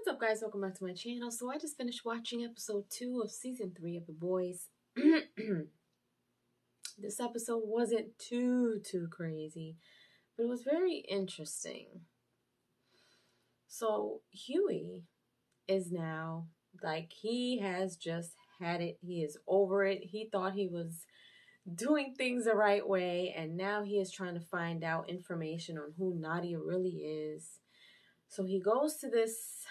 What's up, guys? Welcome back to my channel. So I just finished watching episode 2 of season 3 of The Boys. This episode wasn't too crazy, but it was very interesting. So Hughie is now, like, he has just had it. He is over it. He thought he was doing things the right way, and now he is trying to find out information on who Nadia really is. So he goes to this,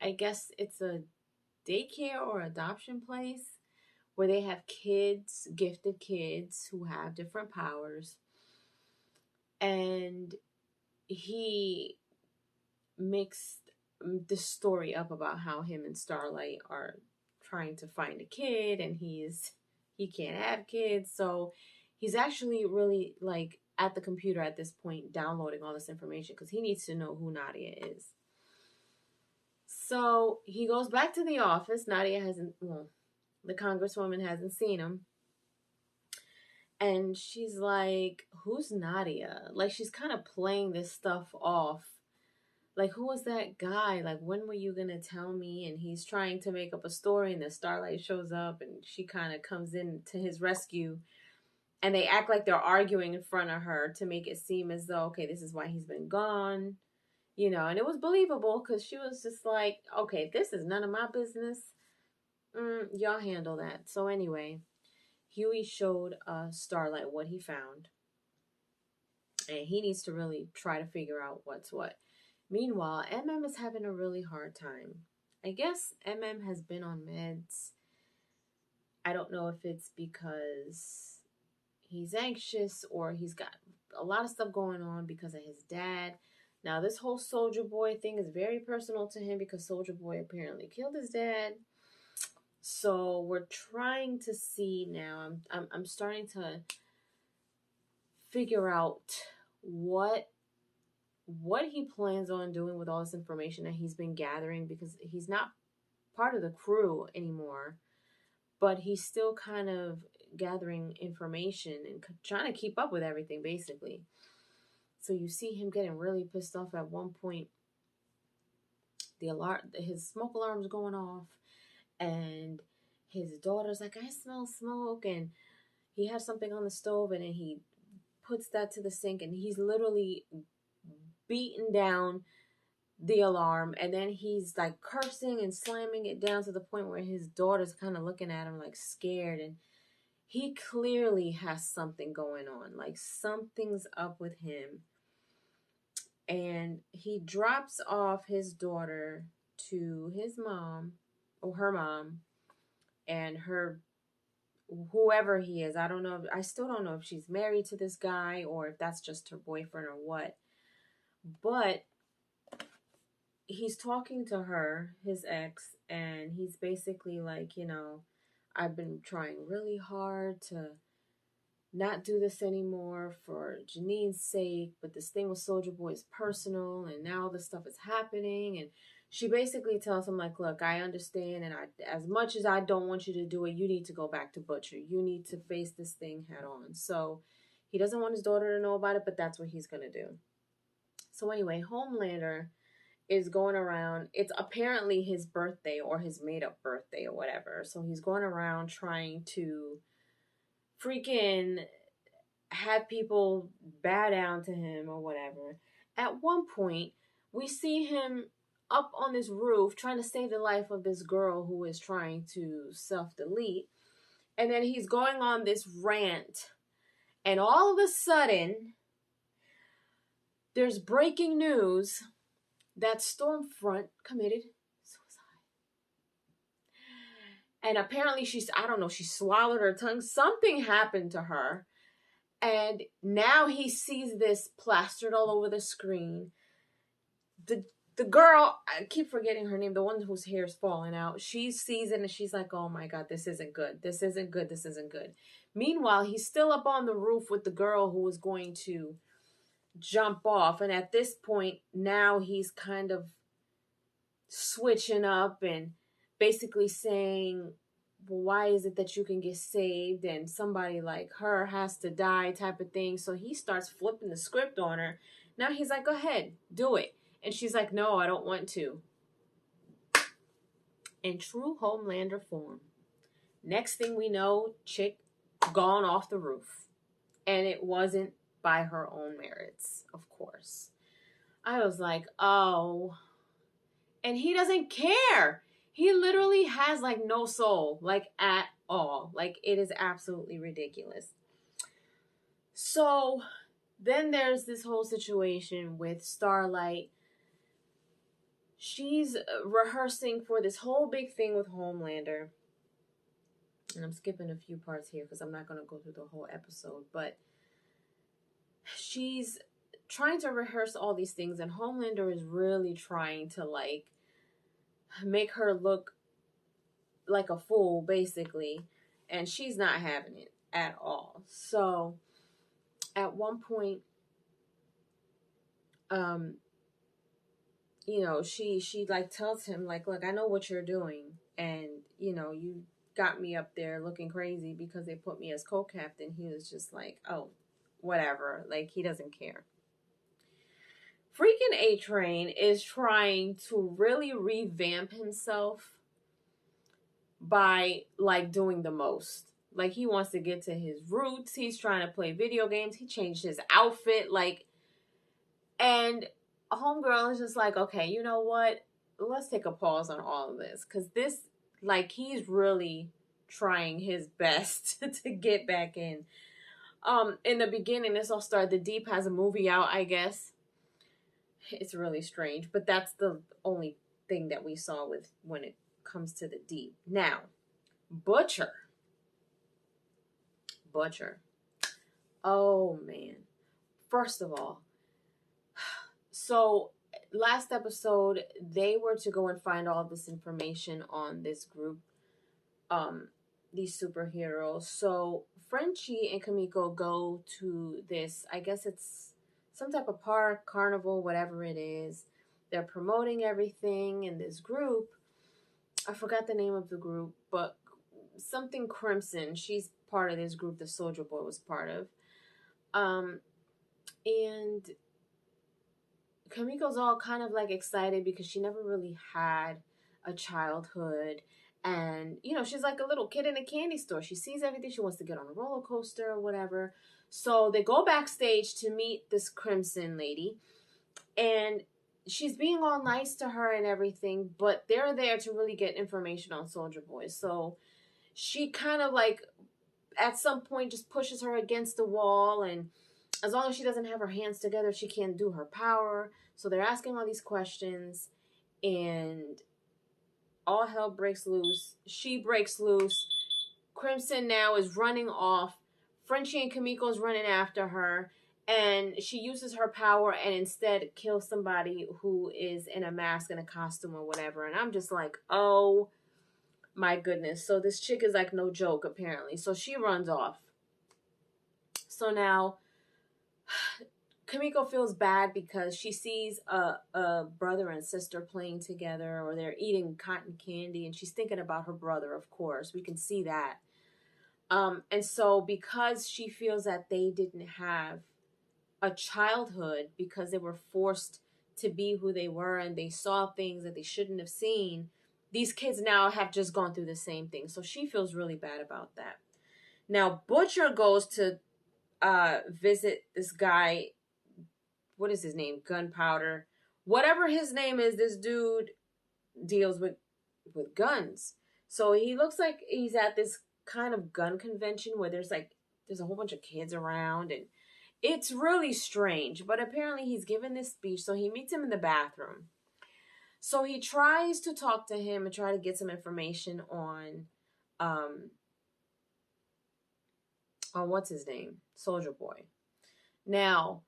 I guess it's a daycare or adoption place where they have kids, gifted kids who have different powers. And he makes this story up about how him and Starlight are trying to find a kid, and he can't have kids. So he's actually really, like, at the computer at this point downloading all this information because he needs to know who Nadia is. So he goes back to the office. Nadia hasn't, well, the congresswoman hasn't seen him. And she's like, who's Nadia? Like, she's kind of playing this stuff off. Like, who was that guy? Like, when were you going to tell me? And he's trying to make up a story, and then Starlight shows up, and she kind of comes in to his rescue. And they act like they're arguing in front of her to make it seem as though, okay, this is why he's been gone. You know, and it was believable because she was just like, okay, this is none of my business. Y'all handle that. So anyway, Hughie showed Starlight what he found. And he needs to really try to figure out what's what. Meanwhile, MM is having a really hard time. I guess MM has been on meds. I don't know if it's because he's anxious or he's got a lot of stuff going on because of his dad. Now, this whole Soldier Boy thing is very personal to him because Soldier Boy apparently killed his dad. So we're trying to see now. I'm starting to figure out what he plans on doing with all this information that he's been gathering, because he's not part of the crew anymore, but he's still kind of gathering information and trying to keep up with everything, basically. So you see him getting really pissed off at one point. His smoke alarm's going off, and his daughter's like, I smell smoke, and he has something on the stove, and then he puts that to the sink, and he's literally beating down the alarm, and then he's like cursing and slamming it down to the point where his daughter's kind of looking at him like scared, and he clearly has something going on. Like, something's up with him. And he drops off his daughter to his mom, or her mom, and her, whoever he is. I don't know. I still don't know if she's married to this guy or if that's just her boyfriend or what. But he's talking to her, his ex, and he's basically like, you know, I've been trying really hard to not do this anymore for Janine's sake, but this thing with Soldier Boy is personal, and now this stuff is happening. And she basically tells him, like, look, I understand, and as much as I don't want you to do it, you need to go back to Butcher. You need to face this thing head on. So he doesn't want his daughter to know about it, but that's what he's going to do. So anyway, Homelander is going around. It's apparently his birthday or his made-up birthday or whatever. So he's going around trying to freaking have people bow down to him or whatever. At one point, we see him up on this roof trying to save the life of this girl who is trying to self-delete. And then he's going on this rant. And all of a sudden, there's breaking news that Stormfront committed suicide. And apparently I don't know, she swallowed her tongue. Something happened to her. And now he sees this plastered all over the screen. The girl, I keep forgetting her name, the one whose hair is falling out. She sees it and she's like, oh my God, this isn't good. This isn't good. This isn't good. Meanwhile, he's still up on the roof with the girl who was going to jump off. And at this point, now he's kind of switching up and basically saying, well, why is it that you can get saved and somebody like her has to die, type of thing. So he starts flipping the script on her. Now he's like, go ahead, do it. And she's like, no, I don't want to. in true Homelander form. Next thing we know, chick gone off the roof. And it wasn't by her own merits, of course. I was like, oh. And he doesn't care. He literally has like no soul, like at all. Like it is absolutely ridiculous. So then there's this whole situation with Starlight. She's rehearsing for this whole big thing with Homelander. And I'm skipping a few parts here because I'm not going to go through the whole episode. But she's trying to rehearse all these things. And Homelander is really trying to like make her look like a fool, basically. And she's not having it at all. So at one point, you know, she like tells him like, look, I know what you're doing. And, you know, you got me up there looking crazy because they put me as co-captain. He was just like, oh, whatever. Like, he doesn't care. Freaking A-Train is trying to really revamp himself by, like, doing the most. Like, he wants to get to his roots. He's trying to play video games. He changed his outfit, like, and Homegirl is just like, okay, you know what? Let's take a pause on all of this. Because this, like, he's really trying his best to get back in. In the beginning, this all started, The Deep has a movie out, I guess. It's really strange. But that's the only thing that we saw with when it comes to The Deep. Now, Butcher. Oh, man. First of all, so last episode, they were to go and find all this information on this group, these superheroes. So Frenchie and Kimiko go to this, I guess it's some type of park, carnival, whatever it is. They're promoting everything in this group. I forgot the name of the group, but something Crimson. She's part of this group the Soldier Boy was part of. And Kimiko's all kind of like excited because she never really had a childhood. And, you know, she's like a little kid in a candy store. She sees everything. She wants to get on a roller coaster or whatever. So they go backstage to meet this Crimson lady. And she's being all nice to her and everything. But they're there to really get information on Soldier Boy. So she kind of like at some point just pushes her against the wall. And as long as she doesn't have her hands together, she can't do her power. So they're asking all these questions, and all hell breaks loose. She breaks loose. Crimson now is running off. Frenchie and Kimiko is running after her, and she uses her power and instead kills somebody who is in a mask and a costume or whatever. And I'm just like, oh my goodness. So this chick is like no joke, apparently. So she runs off. So now Kimiko feels bad because she sees a brother and sister playing together, or they're eating cotton candy, and she's thinking about her brother, of course. We can see that. And so because she feels that they didn't have a childhood because they were forced to be who they were and they saw things that they shouldn't have seen, these kids now have just gone through the same thing. So she feels really bad about that. Now, Butcher goes to visit this guy. What is his name? Gunpowder. Whatever his name is, this dude deals with guns. So he looks like he's at this kind of gun convention where there's a whole bunch of kids around, and it's really strange. But apparently he's given this speech, so he meets him in the bathroom. So he tries to talk to him and try to get some information on what's his name? Soldier Boy. Now,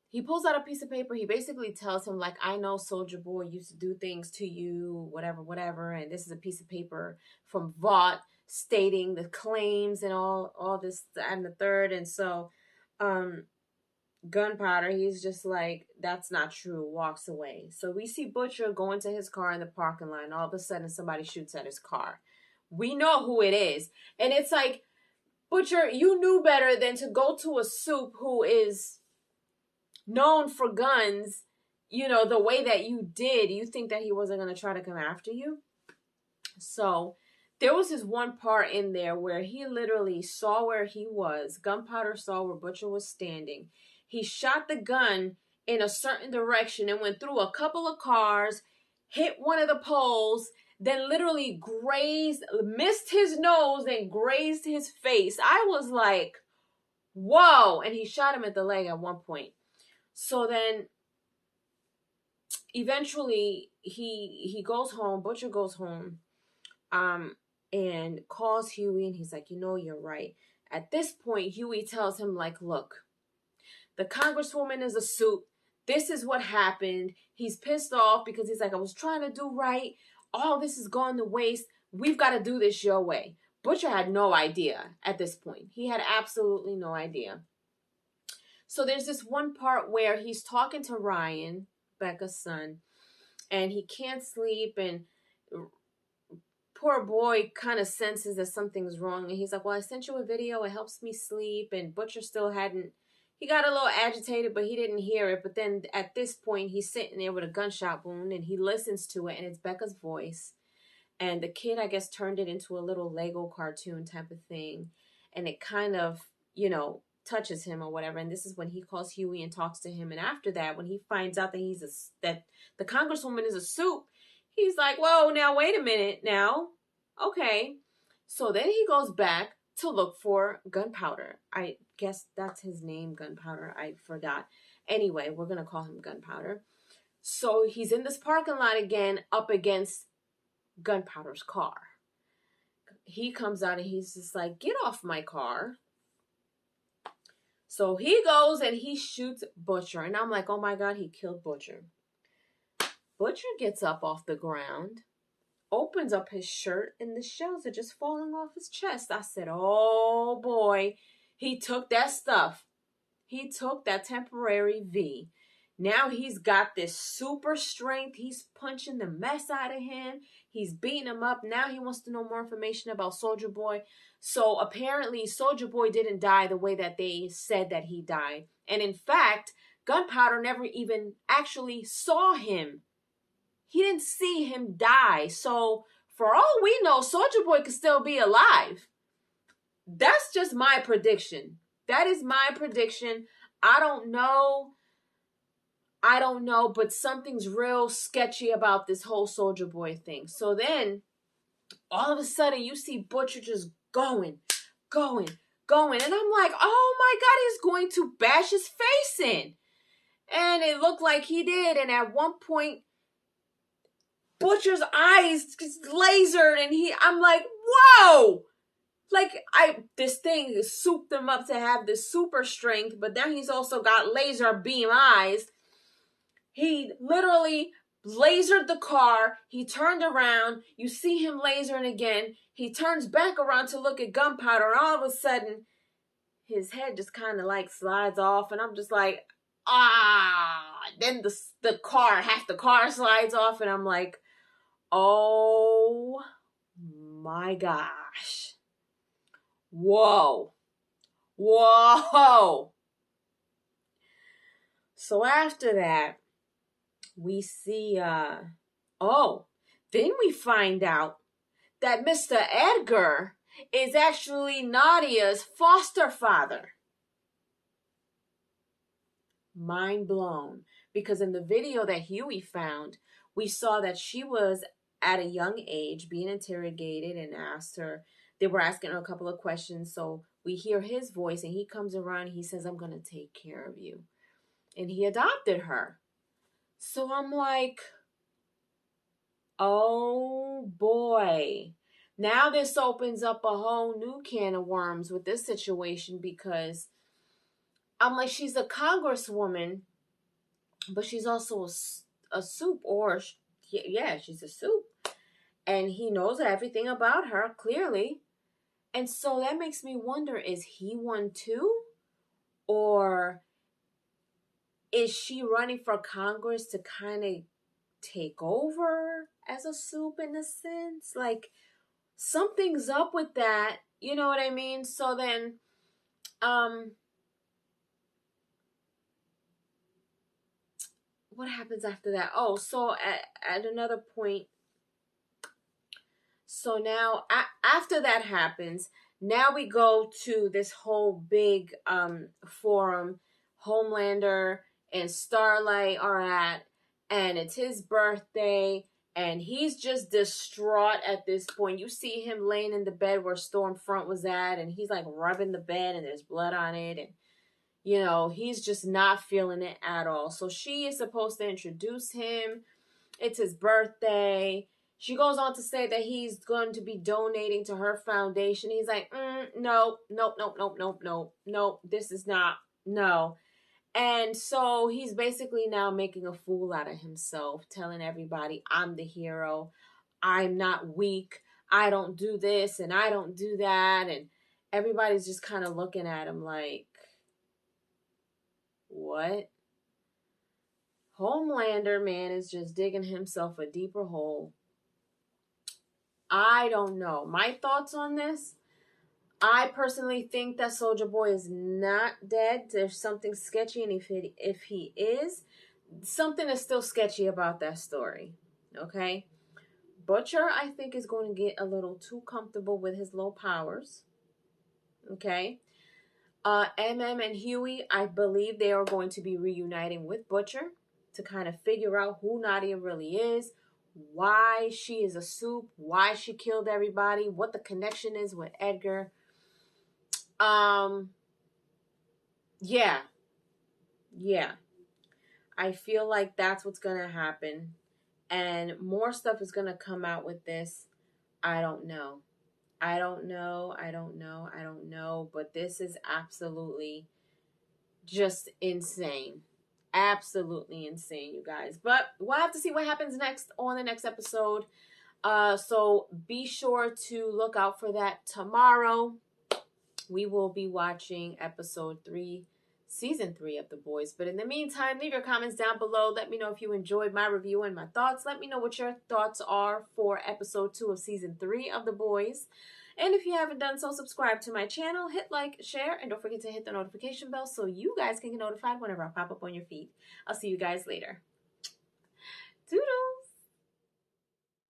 he pulls out a piece of paper. He basically tells him, like, I know Soldier Boy used to do things to you, whatever. And this is a piece of paper from Vought stating the claims and all this and the third. And so, Gunpowder, he's just like, that's not true, walks away. So we see Butcher go into his car in the parking lot, and all of a sudden somebody shoots at his car. We know who it is. And it's like, Butcher, you knew better than to go to a soup who is known for guns, you know, the way that you did. You think that he wasn't going to try to come after you? So there was this one part in there where he literally saw where he was. Gunpowder saw where Butcher was standing. He shot the gun in a certain direction and went through a couple of cars, hit one of the poles, then literally missed his nose and grazed his face. I was like, whoa. And he shot him at the leg at one point. So then eventually he goes home. Butcher goes home. And calls Hughie, and he's like, you know, you're right. At this point, Hughie tells him, like, look, the Congresswoman is a suit. This is what happened. He's pissed off because he's like, I was trying to do right. All this is gone to waste. We've got to do this your way. Butcher had no idea at this point. He had absolutely no idea. So there's this one part where he's talking to Ryan, Becca's son, and he can't sleep, and poor boy kind of senses that something's wrong, and he's like, well, I sent you a video, it helps me sleep. And Butcher still hadn't, he got a little agitated, but he didn't hear it. But then at this point, he's sitting there with a gunshot wound, and he listens to it, and it's Becca's voice. And the kid, I guess, turned it into a little Lego cartoon type of thing, and it kind of, you know, touches him or whatever. And this is when he calls Hughie and talks to him. And after that, when he finds out that that the Congresswoman is a suit, he's like, whoa, now wait a minute now. Okay. So then he goes back to look for Gunpowder. I guess that's his name, Gunpowder. I forgot. Anyway, we're going to call him Gunpowder. So he's in this parking lot again, up against Gunpowder's car. He comes out and he's just like, get off my car. So he goes and he shoots Butcher. And I'm like, oh my God, he killed Butcher. Butcher gets up off the ground, opens up his shirt, and the shells are just falling off his chest. I said, oh boy, he took that stuff. He took that temporary V. Now he's got this super strength. He's punching the mess out of him. He's beating him up. Now he wants to know more information about Soldier Boy. So apparently Soldier Boy didn't die the way that they said that he died. And in fact, Gunpowder never even actually saw him. He didn't see him die. So for all we know, Soldier Boy could still be alive. That's just my prediction. That is my prediction. I don't know, but something's real sketchy about this whole Soldier Boy thing. So then, all of a sudden, you see Butcher just going. And I'm like, oh my God, he's going to bash his face in. And it looked like he did. And at one point, Butcher's eyes just lasered, and I'm like, whoa! Like, this thing souped him up to have this super strength, but then he's also got laser beam eyes. He literally lasered the car. He turned around. You see him lasering again. He turns back around to look at Gunpowder, and all of a sudden, his head just kind of like slides off, and I'm just like, Then the car, half the car slides off, and I'm like, oh my gosh. Whoa. So after that, we see, then we find out that Mr. Edgar is actually Nadia's foster father. Mind blown. Because in the video that Hughie found, we saw that she was at a young age being interrogated and they were asking her a couple of questions. So we hear his voice and he comes around and he says, I'm going to take care of you. And he adopted her. So I'm like, oh boy. Now this opens up a whole new can of worms with this situation, because I'm like, she's a congresswoman, but she's also a soup, or yeah, she's a soup. And he knows everything about her, clearly. And so that makes me wonder, is he one too? Or is she running for Congress to kind of take over as a soup in a sense? Like, something's up with that. You know what I mean? So then, what happens after that? Oh, so at another point, So now, after that happens, now we go to this whole big forum Homelander and Starlight are at, and it's his birthday, and he's just distraught at this point. You see him laying in the bed where Stormfront was at, and he's like rubbing the bed, and there's blood on it, and you know, he's just not feeling it at all. So she is supposed to introduce him. It's his birthday. She goes on to say that he's going to be donating to her foundation. He's like, no, nope, nope, nope, nope, nope, nope, this is not, no. And so he's basically now making a fool out of himself, telling everybody, I'm the hero. I'm not weak. I don't do this and I don't do that. And everybody's just kind of looking at him like, what? Homelander, man, is just digging himself a deeper hole. I don't know. My thoughts on this? I personally think that Soldier Boy is not dead. There's something sketchy, and if he is, something is still sketchy about that story. Okay? Butcher, I think, is going to get a little too comfortable with his low powers. Okay? MM and Hughie, I believe they are going to be reuniting with Butcher to kind of figure out who Nadia really is, why she is a soup, why she killed everybody, what the connection is with Edgar. Yeah. I feel like that's what's going to happen. And more stuff is going to come out with this. I don't know. But this is absolutely just insane. Absolutely insane, you guys. But we'll have to see what happens next on the next episode. So be sure to look out for that tomorrow. We will be watching episode 3, season 3 of The Boys. But in the meantime, leave your comments down below. Let me know if you enjoyed my review and my thoughts. Let me know what your thoughts are for episode 2 of season 3 of The Boys. And if you haven't done so, subscribe to my channel, hit like, share, and don't forget to hit the notification bell so you guys can get notified whenever I pop up on your feed. I'll see you guys later. Toodles!